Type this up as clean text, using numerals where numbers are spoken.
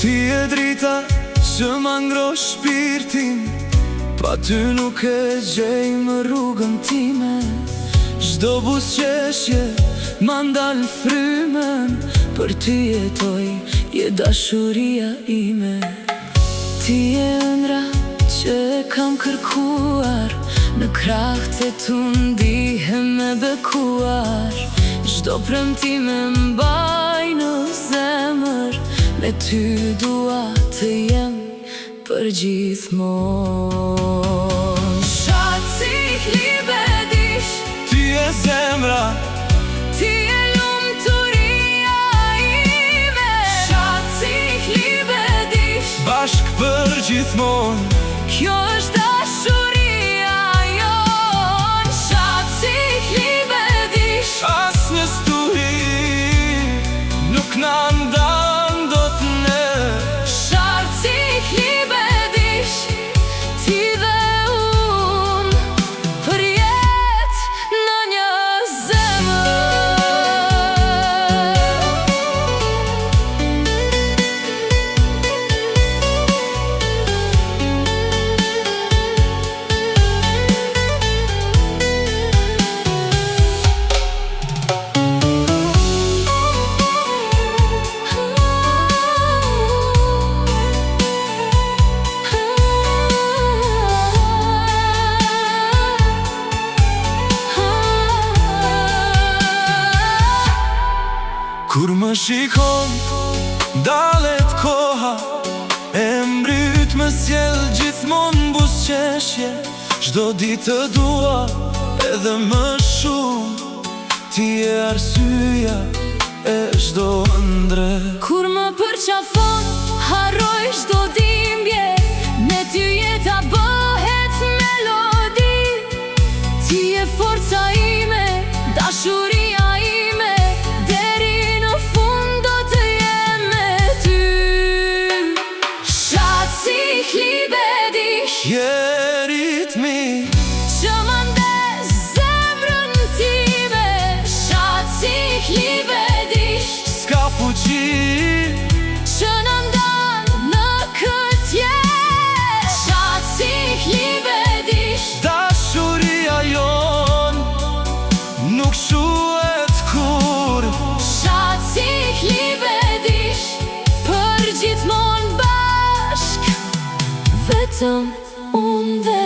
Ti e drita që ma ngro shpirtin, pa ty nuk e gjej më rrugën time. Çdo buzëqeshje ma ndal frymen, për ty jetoj, je dashuria ime. Ti e ëndra që e kam kërkuar, në krah të tu ndihem e bekuar. Çdo premtime mbaj në zemër, me ty dua të jem për gjithmonë. Shatësik libe dish, Ti e zemra, ti e lumturia ime. Shatësik libe dish, bashk për gjithmonë. kjo është dashuria jon. Shatësik libe dish, As një sturi nuk na ndan dot ne. shatësik libe dish, ti dhe unë për jetë në një zemër. Kur më shikon, dalet koha, e mbryt më sjell gjithmon buzëqeshje. Çdo ditë të dua, edhe më shumë, ti e arsyeja e çdo ëndre. Kur më përqafon, harroj çdo dhimbje, me ty jeta bëhet melodi. Ti e forca ime, dashuria ime, deri në fund do të jem me ty. Shatësik libe dish, Je ritmi, që më nde zemrën time. Shatësik libe dish, s'ka fuqi, që në ndan në këtë jetë. Shatësik libe dish, dashuria jon nuk shuhet kur. shatësik libe dish, për gjithmonë bashk, vetëm unë dhe